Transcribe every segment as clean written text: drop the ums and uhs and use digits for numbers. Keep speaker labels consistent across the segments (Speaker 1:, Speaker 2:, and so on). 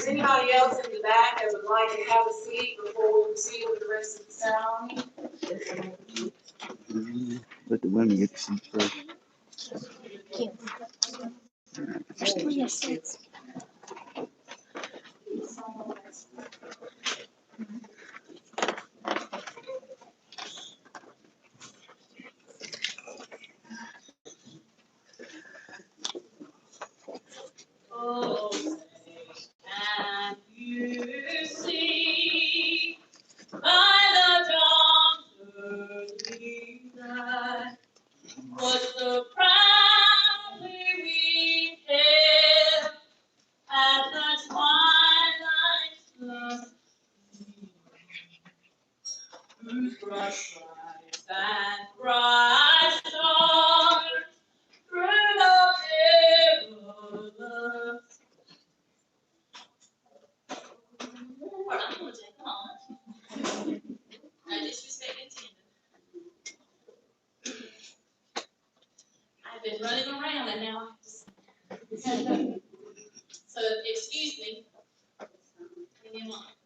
Speaker 1: Anybody else in the back that would like to have a seat before we proceed with the rest of the ceremony?
Speaker 2: Let the women get the seats first.
Speaker 3: There's 3 seats.
Speaker 1: Oh, can you see by the dawn's early light what the proudly we hailed at the twilight's first gleam, through brushlights and bright stars, through the perilous. Hold on, I'm gonna take a moment. No disrespect intended. I've been running around and now I have to stand up. So excuse me. Give me a moment.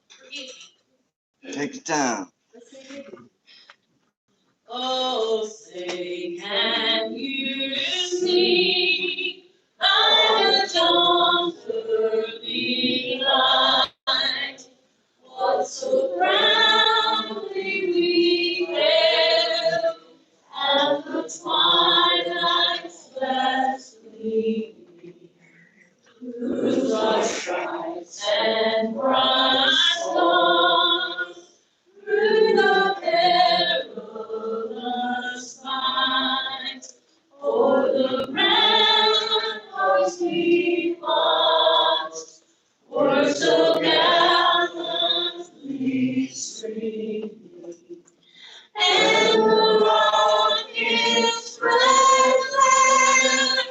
Speaker 1: Forgive me.
Speaker 2: Take your time.
Speaker 1: Oh, say, can you see by the dawn's early light what so proudly we hailed at the twilight's last gleaming, through the stripes and bright stars, through the perilous fight, o'er the ramparts we marched, were so gallantly streaming, and the rocket's red glare,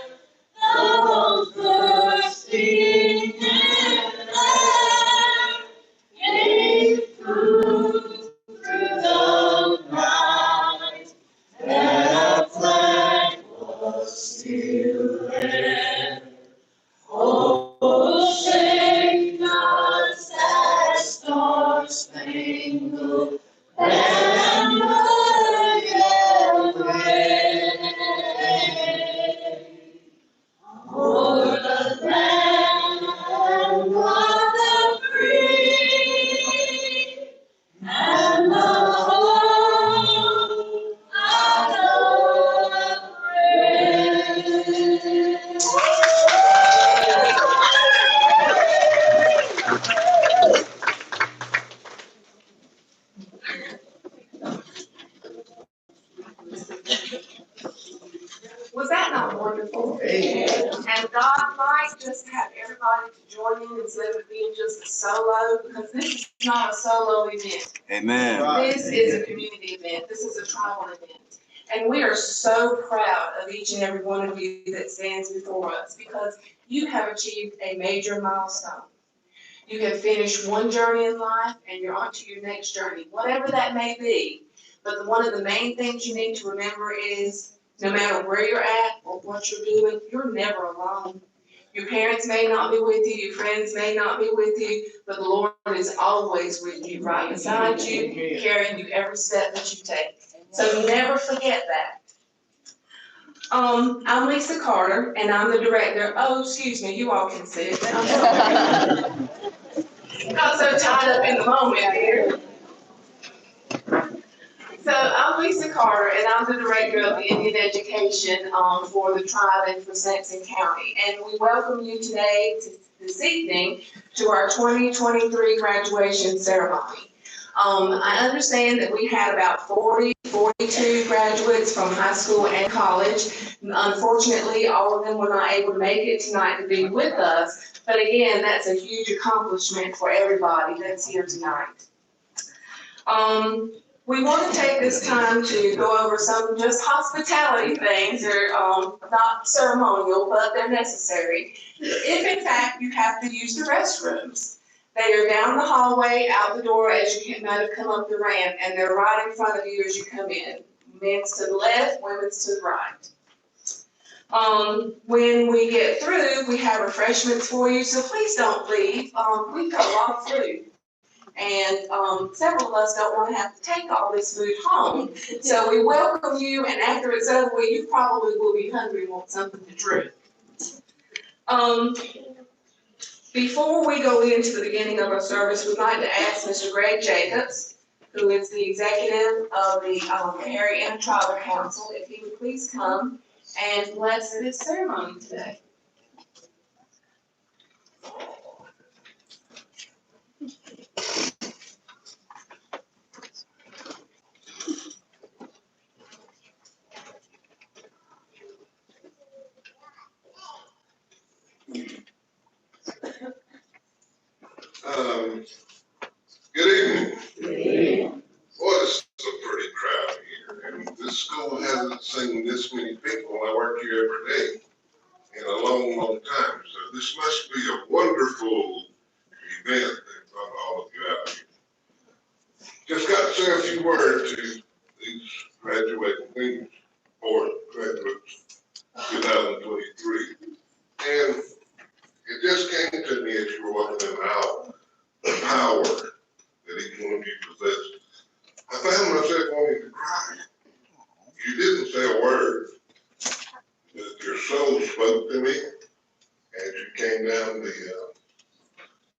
Speaker 1: the bombs bursting in air,
Speaker 4: And God might just have everybody to join in instead of it being just a solo, because this is not a solo event.
Speaker 2: Amen.
Speaker 4: This is a community event. This is a tribal event. And we are so proud of each and every one of you that stands before us, because you have achieved a major milestone. You have finished one journey in life and you're on to your next journey, whatever that may be. But one of the main things you need to remember is no matter where you're at or what you're doing, you're never alone. Your parents may not be with you, your friends may not be with you, but the Lord is always with you, right beside you, carrying you every step that you take. So never forget that. I'm Lisa Carter, and I'm the director. Oh, excuse me, you all can sit. I'm sorry. Got so tied up in the moment here. So I'm Lisa Carter, and I'm the director of the Indian Education for the tribe and for Sampson County. And we welcome you today, this evening, to our 2023 graduation ceremony. I understand that we had about 42 graduates from high school and college. Unfortunately, all of them were not able to make it tonight to be with us. But again, that's a huge accomplishment for everybody that's here tonight. We want to take this time to go over some just hospitality things. They're not ceremonial, but they're necessary. If in fact you have to use the restrooms, they are down the hallway, out the door as you might have come up the ramp, and they're right in front of you as you come in. Men's to the left, women's to the right. When we get through, we have refreshments for you, so please don't leave. We've got a lot of food. And several of us don't want to have to take all this food home. So we welcome you, and after it's over with, you probably will be hungry and want something to drink. Before we go into the beginning of our service, we'd like to ask Mr. Greg Jacobs, who is the executive of the Coharie and Tribal Council, if he would please come and bless this ceremony today.
Speaker 5: Good evening. Boy, this is a pretty crowd here, and this school hasn't seen this many people. I work here every day in a long, long time, so this must be a wonderful event that brought all of you out here. Just got to say a few words to these graduating seniors, or graduates 2023, and it just came to me as you were walking in the aisle, the power that each one of you possess. I found myself wanting to cry. You didn't say a word, but your soul spoke to me as you came down the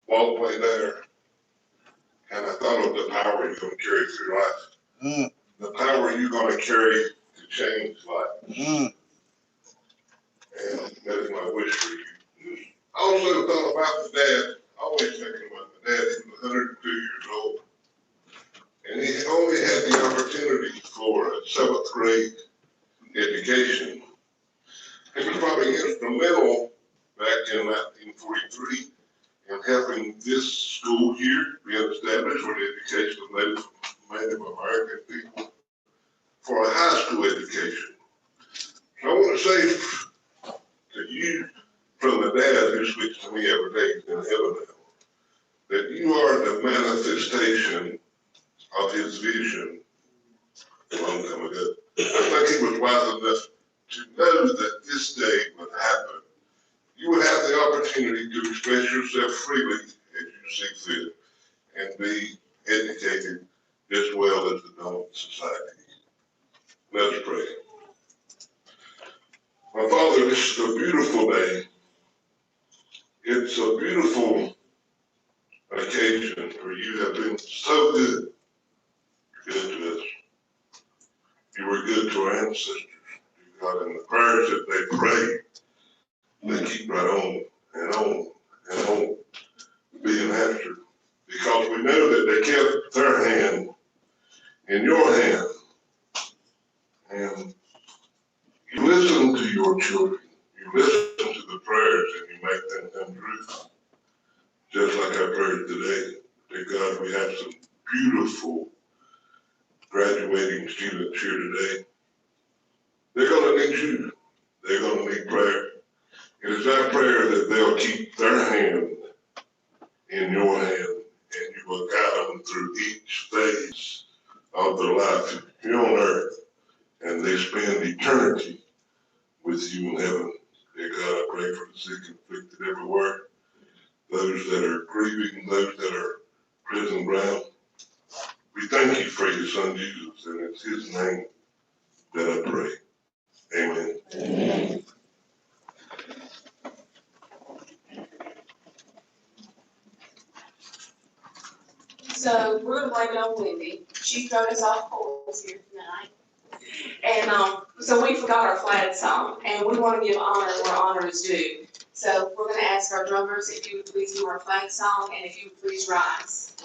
Speaker 5: walkway there, and I thought of the power you're going to carry through life, the power you're going to carry to change life. And that is my wish for you. I also thought about the dad, always thinking about the dad. He was 102 years old. And he only had the opportunity for a 7th grade education. He was probably instrumental back in 1943 in helping this school here be established for the education of Native American people for a high school education. So I want to say to you, from the dad who speaks to me every day in heaven now, that you are the manifestation of his vision a long time ago. I think he was wise enough to know that this day would happen. You would have the opportunity to express yourself freely as you see fit and be educated as well as the adult society. Let's pray. My Father, this is a beautiful day. It's a beautiful occasion where you have been so good. You're good to us. You were good to our ancestors. God, and the prayers that they prayed, they keep right on and on and on being answered. Because we know that they kept their hand in your hand. And you listen to your children. You listen youth, just like I prayed today. Thank God we have some beautiful graduating students here today. They're gonna need you. They're gonna need prayer. It is our prayer that they'll keep their hand in your hand and you will guide them through each phase of their life here on earth, and they spend eternity with you in heaven. Dear God, I pray for the sick and afflicted everywhere, those that are grieving, those that are prison bound. We thank you for your son Jesus, and it's his name that I pray. Amen.
Speaker 1: Amen.
Speaker 4: So we're gonna blame it on Wendy. She thrown us off course here tonight. And, so we forgot our flag song, and we wanna give honor where honor is due. So we're gonna ask our drummers if you would please do our flag song, and if you would please rise.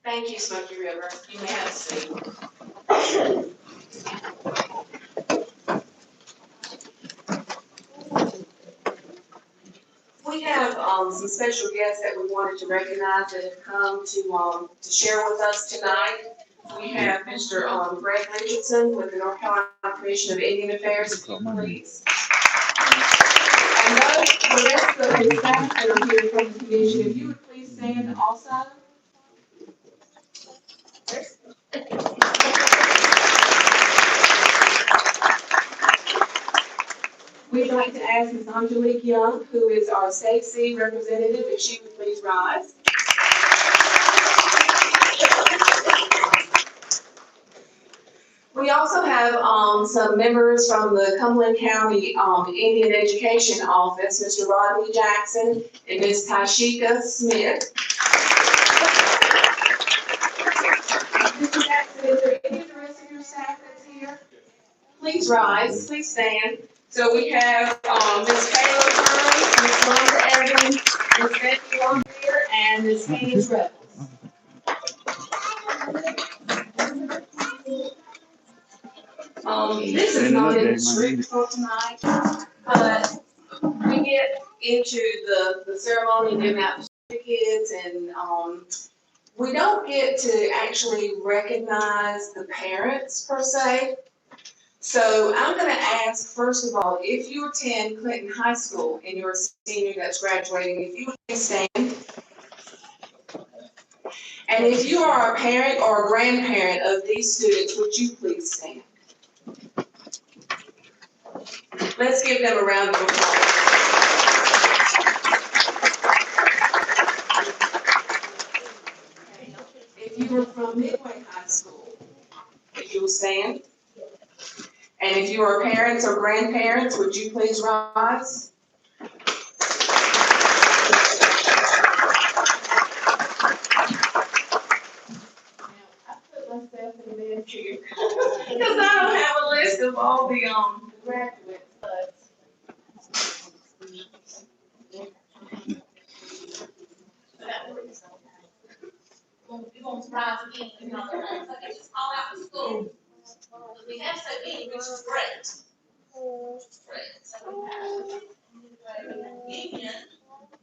Speaker 4: Thank you, Smoky River. You may have a seat. We have some special guests that we wanted to recognize that have come to share with us tonight. We have Mr. Greg Richardson with the North Carolina Commission of Indian Affairs, if you please. And those, the rest of the staff that are here from the commission, if you would please stand also. We'd like to ask Ms. Angelique Young, who is our State C representative, if she would please rise. We also have some members from the Cumberland County Indian Education Office, Mr. Rodney Jackson and Ms. Tashika Smith. Mr. Jackson, is there any of the rest of your staff that's here? Please rise, please stand. So we have Ms. Kayla Curry, Ms. Rhonda Evans, Ms. Becky Longbeer, and Ms. Candace Rebels. This is not in the script for tonight, but we get into the ceremony and giving out certificates, and we don't get to actually recognize the parents per se. So I'm gonna ask, first of all, if you attend Clinton High School and you're a senior that's graduating, if you would please stand. And if you are a parent or a grandparent of these students, would you please stand? Let's give them a round of applause. stand? And if you are parents or grandparents, would you please rise? I put myself in there too, because I don't have a list of all the graduates, but.
Speaker 1: You won't surprise again, you know, so they just call out the school. We have so many, which is great. Great. So we have Union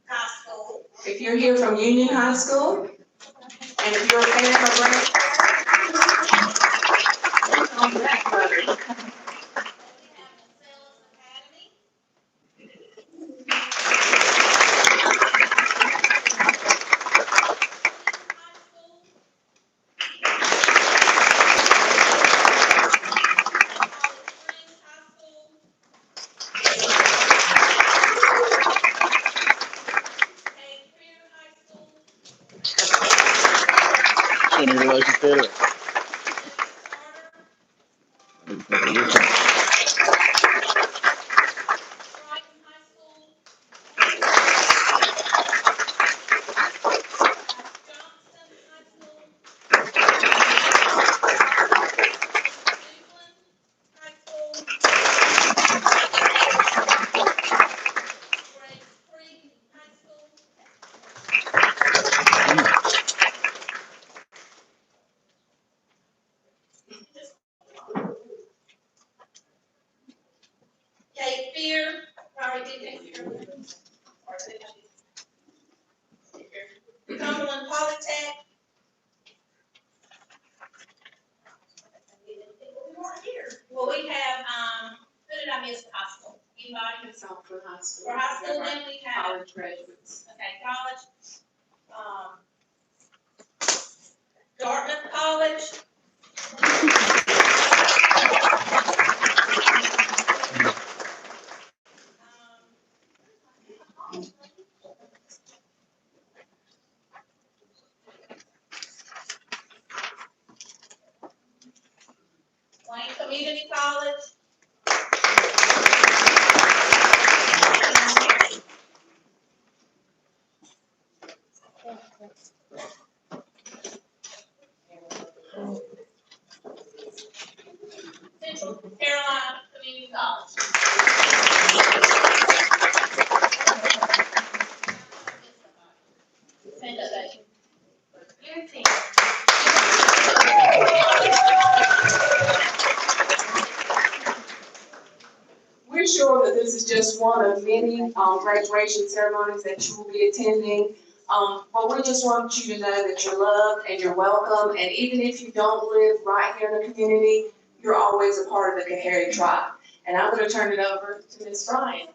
Speaker 1: High School.
Speaker 4: If you're here from Union High School, and if you're a parent or grandparent,
Speaker 2: Any relation to it?
Speaker 1: Cape Fear, already did Cape Fear. Cumberland Polytech. Well, we have, who did I miss for high school? Anybody?
Speaker 4: it's all for high school.
Speaker 1: For high school, then we have,
Speaker 4: College graduates.
Speaker 1: okay, college. Dartmouth College. Wayne Community College. Central Carolina Community College. Stand up, baby. Your team.
Speaker 4: We're sure that this is just one of many graduation ceremonies that you will be attending. But we just want you to know that you're loved and you're welcome. And even if you don't live right here in the community, you're always a part of the Coharie tribe. And I'm going to turn it over to Ms. Bryant.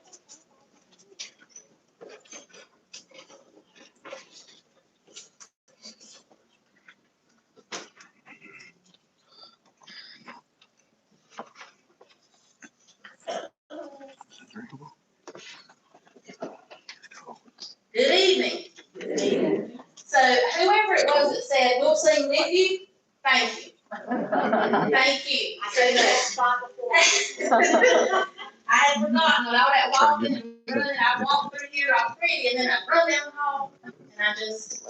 Speaker 1: Good evening. Good evening. So whoever it was that said, we'll sing with you, thank you. Thank you. I say that. I had forgotten when all that walking and running, I walked through here all pretty, and then I run down the hall, and I just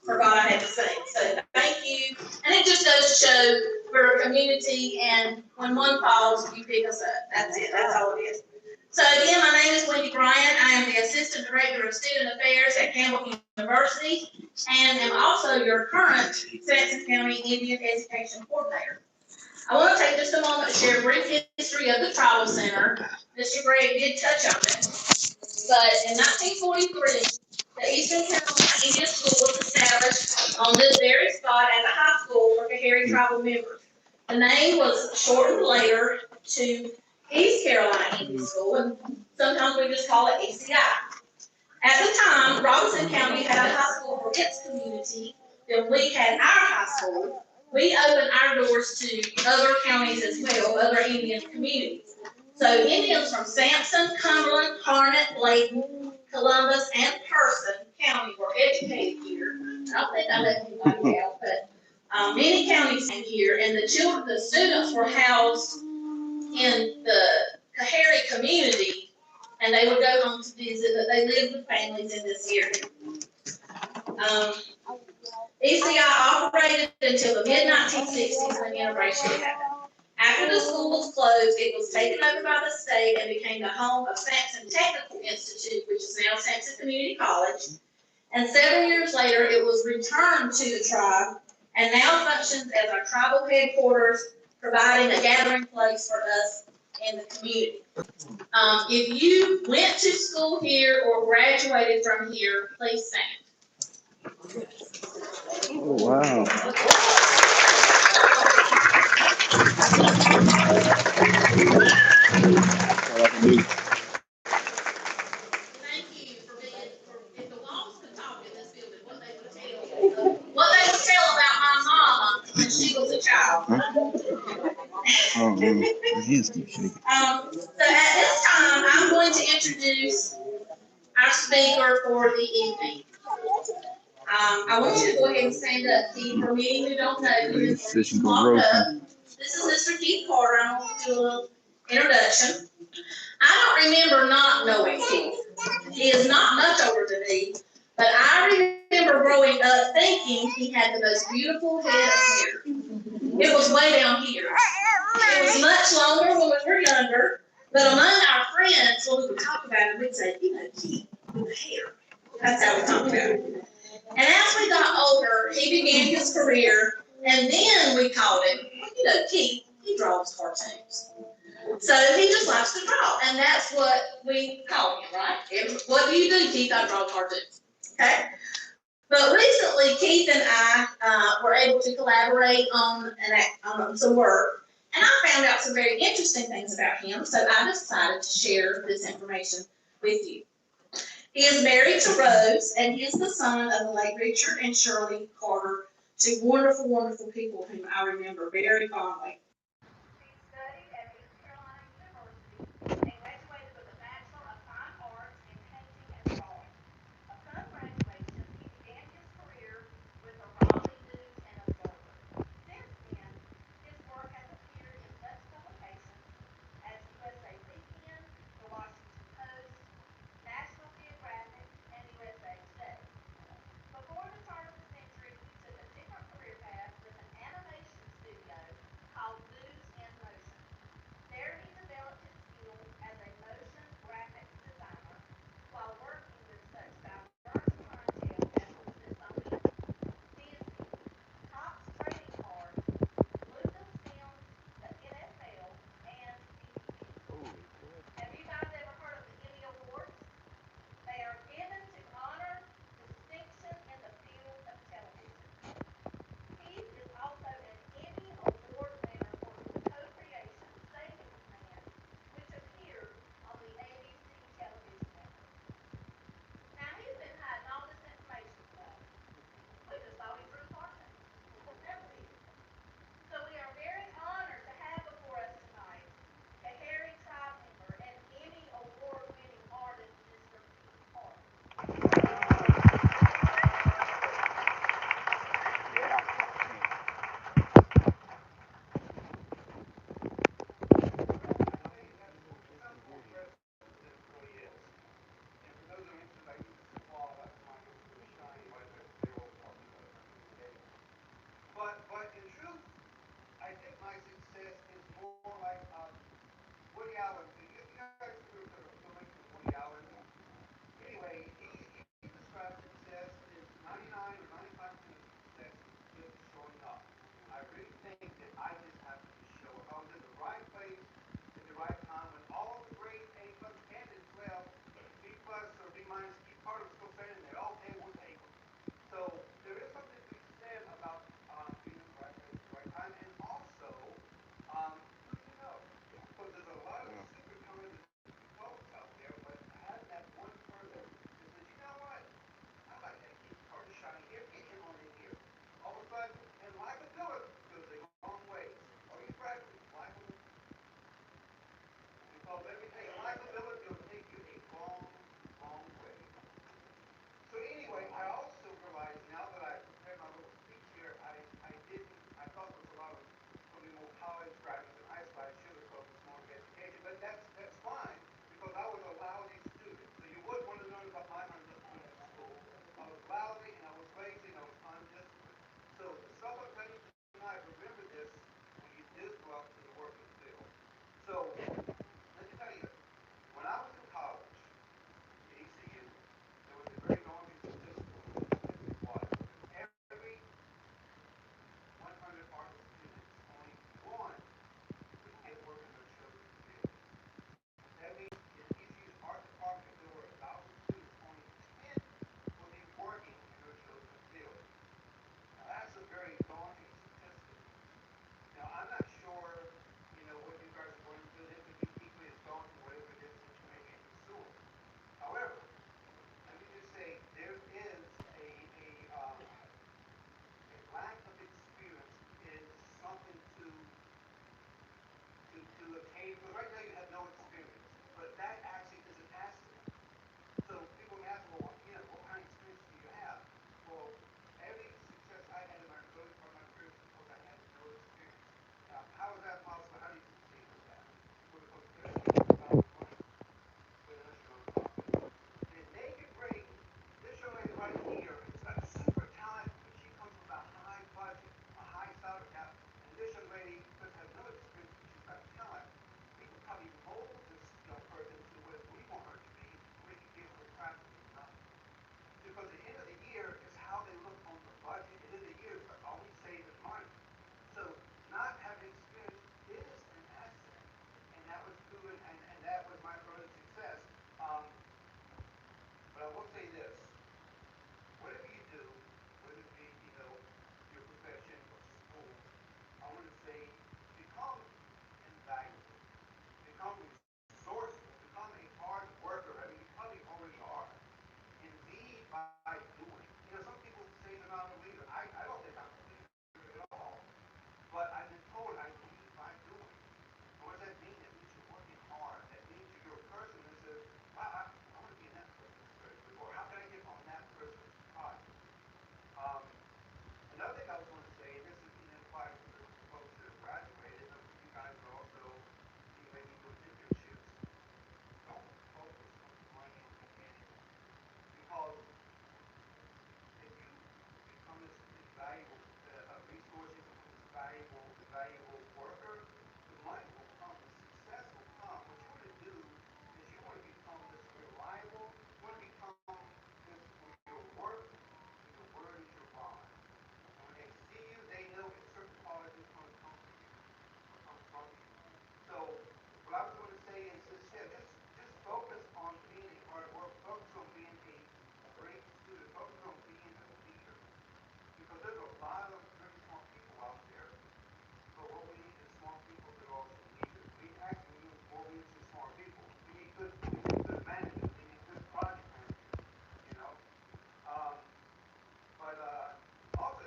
Speaker 1: forgot I had to sing. So thank you. And it just goes to show we're a community, and when one falls, you pick us up. That's it. That's all it is. So again, my name is Wendy Bryant. I am the Assistant Director of Student Affairs at Campbell University and am also your current Sampson County Indian Education Coordinator. I want to take just a moment to share a brief history of the Tribal Center. Mr. Gregg did touch on it. But in 1943, the Eastern Carolina Indian School was established on this very spot as a high school for Coharie tribal members. The name was shortened later to East Carolina Indian School, and sometimes we just call it ECI. At the time, Robinson County had a high school for its community, then we had our high school. We opened our doors to other counties as well, other Indian communities. So Indians from Sampson, Cumberland, Harnett, Layton, Columbus, and Person County were educated here. I don't think I left anybody out, but Many counties in here, and the students were housed in the Coharie community, and they would go home to visit, but they lived with families in this area. ECI operated until the mid-1960s when integration happened. After the school was closed, it was taken over by the state and became the home of Sampson Technical Institute, which is now Sampson Community College. And 7 years later, it was returned to the tribe and now functions as our tribal headquarters, providing a gathering place for us in the community. If you went to school here or graduated from here, please stand.
Speaker 2: Oh, wow.
Speaker 1: Thank you for if the walls could talk in this building, what they would tell about my mama when she was a child.
Speaker 2: Oh, man. My hands keep shaking.
Speaker 1: So at this time, I'm going to introduce our speaker for the evening. I want you to go ahead and stand up, Keith, for me who don't know you. This is Mr. Keith Carter. I'm going to do a little introduction. I don't remember not knowing Keith. He is not much older than me, but I remember growing up thinking he had the most beautiful head of hair. It was way down here. It was much longer when we were younger, but among our friends, when we would talk about it, we'd say, you know, Keith, with hair. That's how we talked about it. And as we got older, he began his career, and then we called him, you know, Keith, he draws cartoons. So he just likes to draw, and that's what we call him, right? What do you do, Keith? I draw cartoons. Okay? But recently, Keith and I were able to collaborate on some work, and I found out some very interesting things about him, so I decided to share this information with you. He is married to Rose, and he is the son of the late Richard and Shirley Carter, two wonderful, wonderful people whom I remember very fondly. She studied at East Carolina University and graduated with a Bachelor of Fine Arts in Painting and Drawing. Upon graduation, he began his career with the Raleigh News and Observer. Since then, his work has appeared in such publications as USA Weekend, The Washington Post, National Geographic, and USA Today. Before the turn of the century, he took a different career path with an animation studio called
Speaker 6: say this. Whatever you do, whether it be, your profession or school, I want to say become invaluable, become resourceful, become a hard worker. I mean, you probably already are. And lead by doing. Some people say they're not a leader. I don't think I'm a leader at all. But I've been told I lead by doing. And what does that mean? That means you're working hard. That means you're a person that says, wow, I want to be in that person's treasury. Or how can I get on that person's project? Um, Another thing I was going to say, and this is even applies to the folks that have graduated, but you guys are also, you may be doing internships. Don't focus on the money in the beginning. Because if you become this invaluable resource, you become this valuable worker, the money will come, the success will come. What you want to do is you want to become this reliable, you want to become this where your work and your word is your bond. And when they see you, they know a certain quality is going to come from you, or come from you. So what I was going to say is just, yeah, just focus on being a hard worker, focus on being a great student, focus on being a leader. Because there's a lot of very smart people out there, but what we need is smart people that are also leaders. We need some smart people. We need good managers. We need good project managers. You know. Um, but also,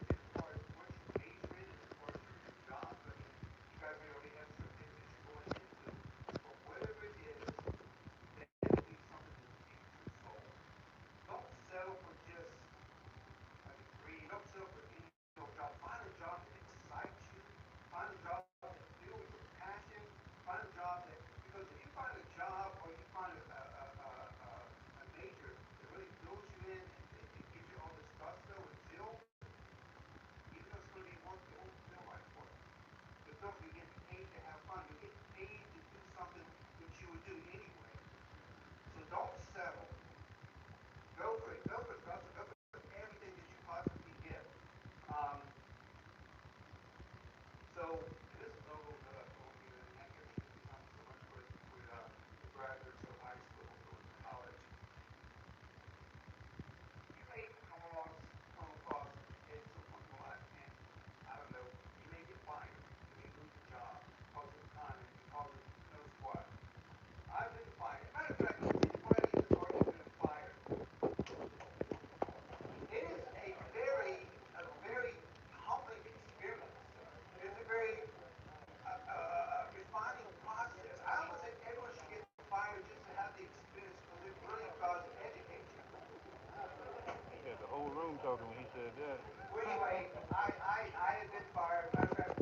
Speaker 6: as far as what you major in, as far as your jobs, I mean, you guys may already have certificates you're going into, but whatever it is, that will be something that feeds your soul. Don't settle for just a degree. Don't settle for any old job. Find a job that excites you. Find a job that fills your passion. Find a job that, because if you find a job or you find a major that really fills you in and gives you all this gusto and zeal, even though it's going to be work, it won't feel like work. But don't, you get paid to have fun. You get paid to do something which you would do anyway. So don't settle. Go for it. Go for the gusto. Go for everything that you possibly get. Um, so, and this is a little bit of you, and I guess it's not so much with graduates of high school or college. You may come across at some point in life, and I don't know, you may get fired. You may lose your job because of the economy, because of knows what. I've been fired. Matter of fact, anybody that's already been fired, it is a very humbling experience. It's a very refining process. I don't think everyone should get fired just to have the experience because it really does educate you.
Speaker 2: He had the whole room talking when he said that.
Speaker 6: Well, anyway, I had been fired. Matter of fact,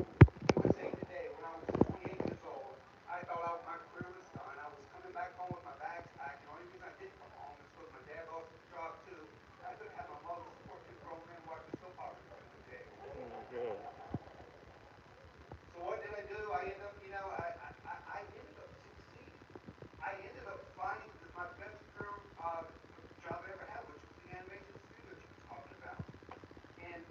Speaker 6: USA Today, when I was 28 years old, I thought my career was done. I was coming back home with my bags packed. The only reason I didn't come home is because my dad lost his job too. I couldn't have my mother support two grown men watching soap operas during the day.
Speaker 2: Oh my God.
Speaker 6: So what did I do? I ended up, I ended up succeeding. I ended up finding my best career job I ever had, which was the animation studio she was talking about. And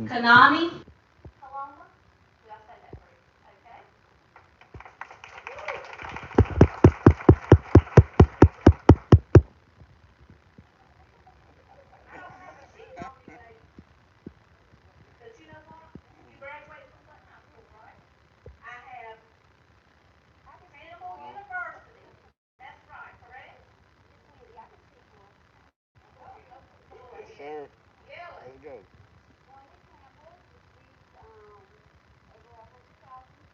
Speaker 1: Kanani Paloma. Did I say that correct? Okay. I don't have a sheet on me, baby. But you know what? You graduated from what high school, right? I have Hannibal University. That's right, correct?
Speaker 6: Yes, sir.
Speaker 1: Yell it.
Speaker 6: Let's go.
Speaker 1: And you come here over 100,000 in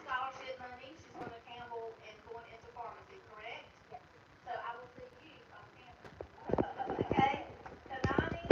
Speaker 1: scholarship money. She's going to Campbell and going into pharmacy, correct? So I will see you on campus. Okay? Kanani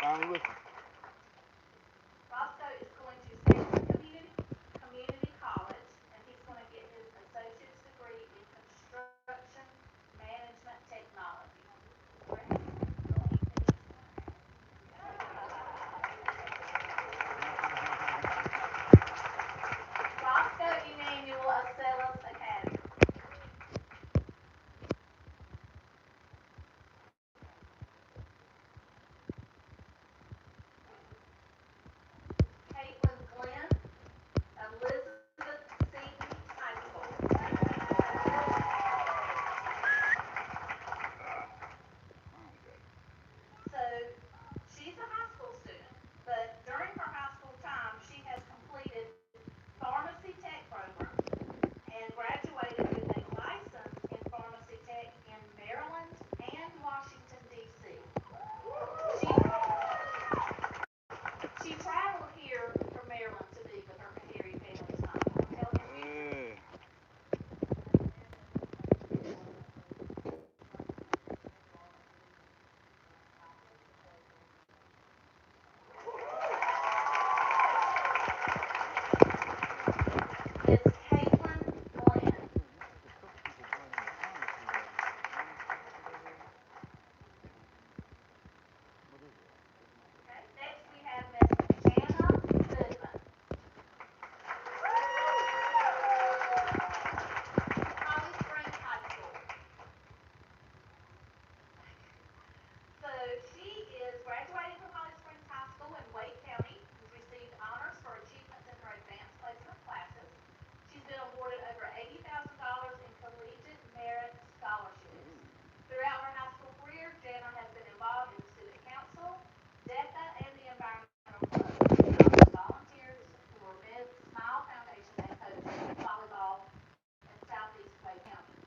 Speaker 1: Roscoe is going to Stanford Community College, and he's going to get his associate's degree in construction management technology. Roscoe Emmanuel Acelas Academy. Caitlin Glenn, Elizabeth Seton High School. So she's a high school student, but during her high school time, she has completed pharmacy tech program and graduated with a license in pharmacy tech in Maryland and Washington, D.C. She traveled here from Maryland to be with her Coharie family tonight. I'm telling you, Miss Caitlin Glenn. Okay, next we have Miss Jana Goodman. Holly Springs High School. So she is graduating from Holly Springs High School in Wake County. Has received honors for achievements in her advanced placement classes. She's been awarded over $80,000 in collegiate merit scholarships. Throughout her high school career, Jana has been involved in student council, DECA, and the environmental club. She also volunteers for Ms. Smile Foundation and coaches volleyball in Southeast Wake County.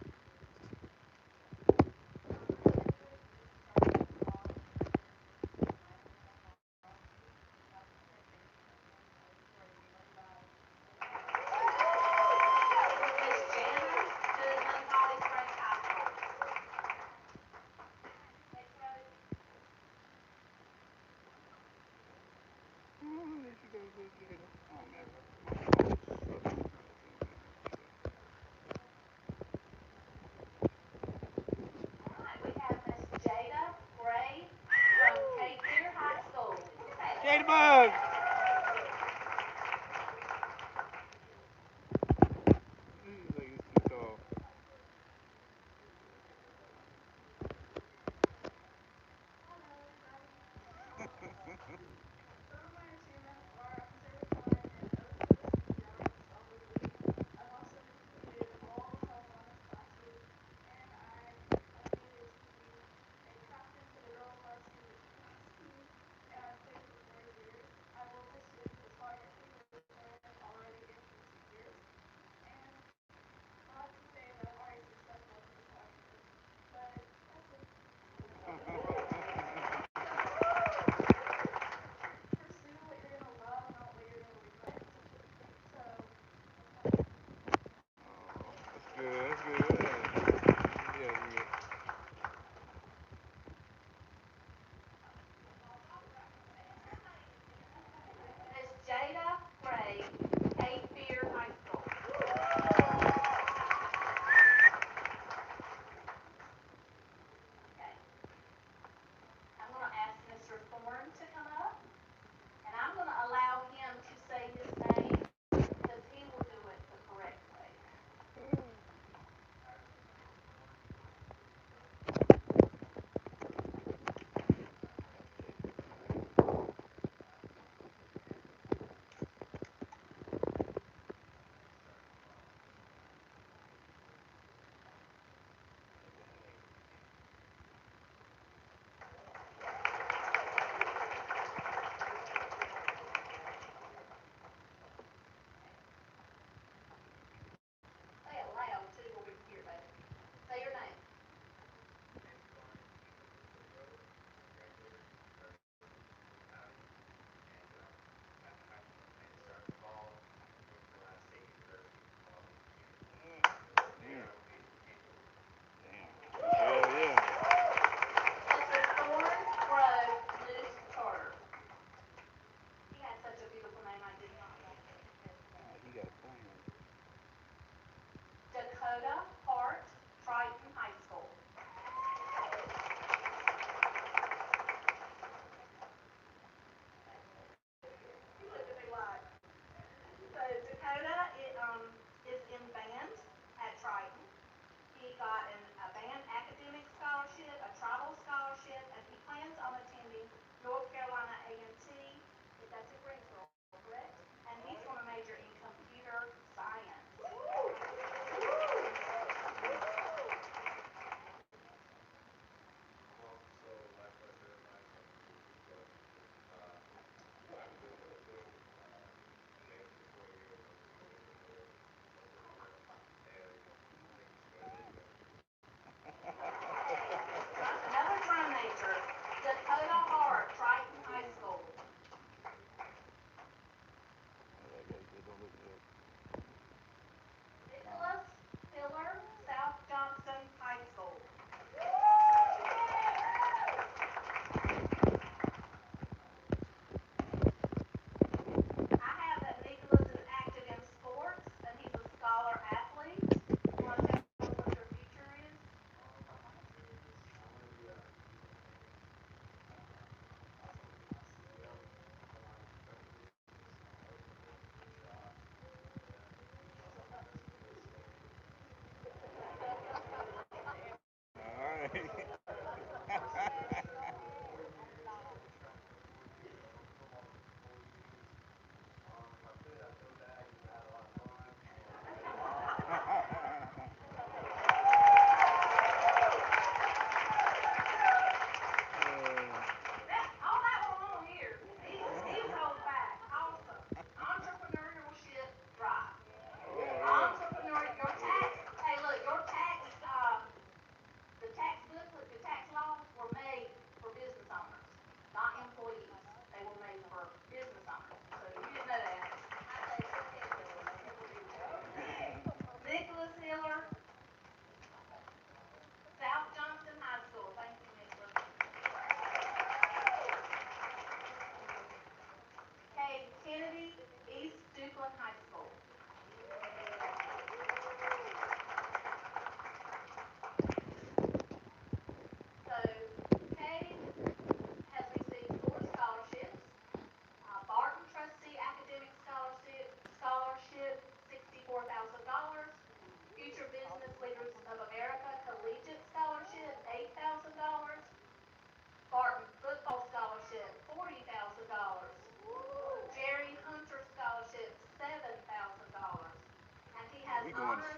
Speaker 1: Miss Jana Goodman, Holly Springs High School. Next row. All right, we have Miss Jada Gray from Cape Fear High School.
Speaker 6: Jadebug!
Speaker 7: Hello, everybody. Some of my achievements are I'm certified in OSHA CPR responsibly. I've also completed all the health wellness classes, and I made it to be a captain for the girls varsity lacrosse team, and I've played for 4 years. I've officially retired from the military already in 2 years, and I like to say that I'm already successful at this podcast, but that's it.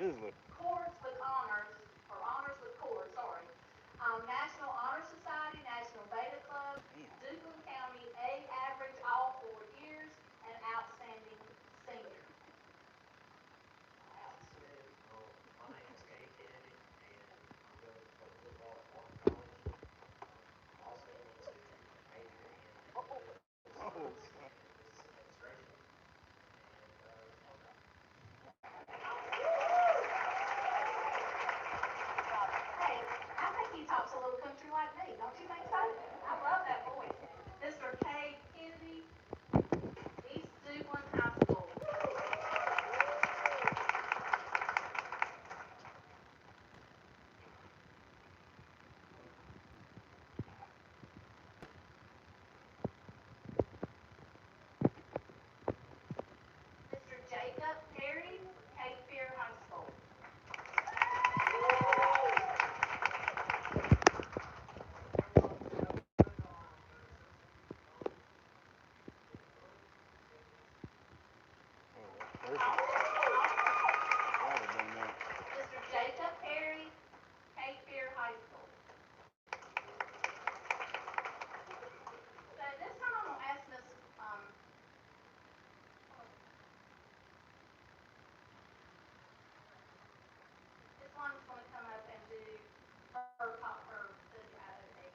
Speaker 2: Sizzler.
Speaker 7: Courts with honors, or honors with courts, sorry. National Honor Society, National Beta Club,
Speaker 2: Damn.
Speaker 7: Duplin County A average all 4 years, and outstanding senior.
Speaker 8: Outstanding. My name's Kay Kennedy, and I'm going to play football at Martin College. I also want to major in political
Speaker 2: Oh,
Speaker 8: science and business administration, and that's all I got.
Speaker 7: Hey, I think he talks a little country like me, don't you think so? I love that voice. Mr. K. Kennedy, East Dublin High School. Mr. Jacob Perry, Cape Fear High School.
Speaker 2: oh, that's perfect. I would have done that.
Speaker 7: Mr. Jacob Perry, Cape Fear High School. So this time I'm gonna ask Miss, this one's gonna come up and do her study out of a.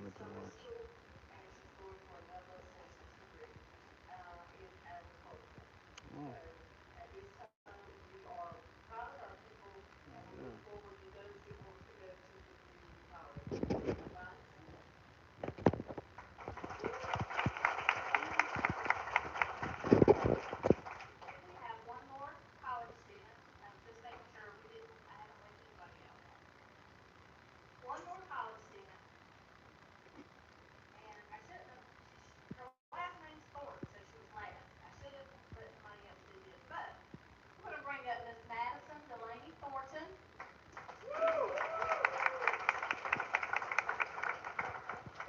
Speaker 2: Probably too
Speaker 7: summer
Speaker 2: much.
Speaker 7: school, and she's going for another associate's degree in agriculture.
Speaker 2: Oh,
Speaker 7: So at this time, we are proud of our people, and we look
Speaker 2: yeah.
Speaker 7: forward to those that want to go to the community college. Right? And we have one more college student. I'm just making sure I haven't left anybody out. One more college student, and I shouldn't have. Her last name's Thornton, so she was last. I should have let somebody else do this, but we're going to bring up Miss Madison Delaney Thornton,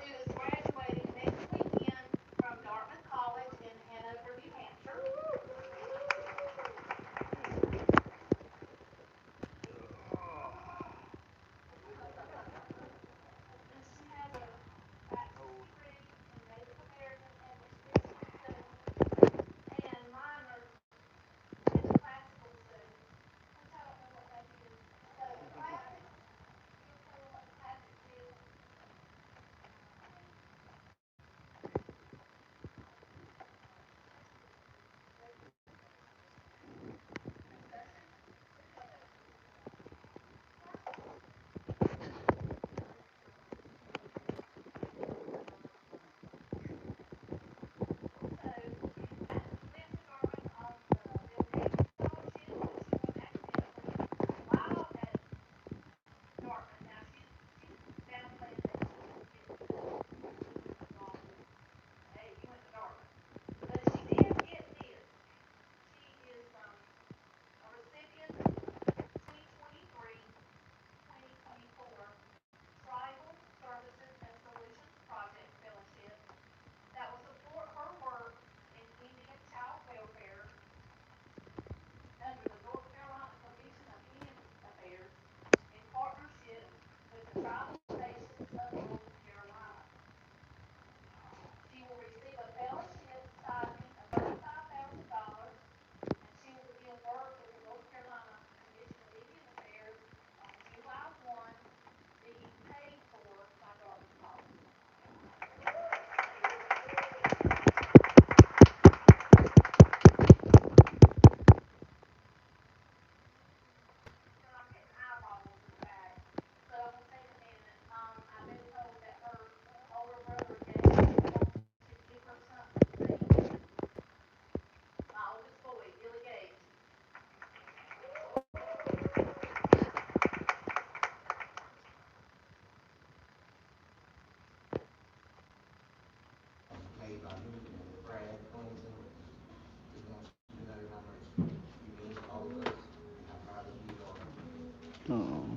Speaker 7: who is graduating next weekend from Dartmouth College in Hanover, New Hampshire. And she has a bachelor's degree in Native American and Indigenous Studies and minor in classical studies, which I don't know what that is. So classics, you'll tell them what classics is. So Madison went to Dartmouth on the Bill Gates scholarship, so she went academically while at Dartmouth. Now she's downplaying that she didn't get involved with, hey, you went to Dartmouth. But she did get this. She is a recipient of the 2023-2024 Tribal Services and Solutions Project Fellowship that will support her work in Indian child welfare under the North Carolina Commission of Indian Affairs in partnership with the tribal nations of North Carolina. She will receive a fellowship stipend of $35,000, and she will begin work with the North Carolina Commission of Indian Affairs on July 1, being paid for by Dartmouth College. And I'm getting eyeballs in the back, so I'm gonna take a minute. I've been told that her older brother Gage wants to give her something to sing. My oldest boy, Billy Gage.
Speaker 8: Made by me and Brad Quentin. Just want you to know how much you mean to all of us and how proud of you are.
Speaker 2: Oh.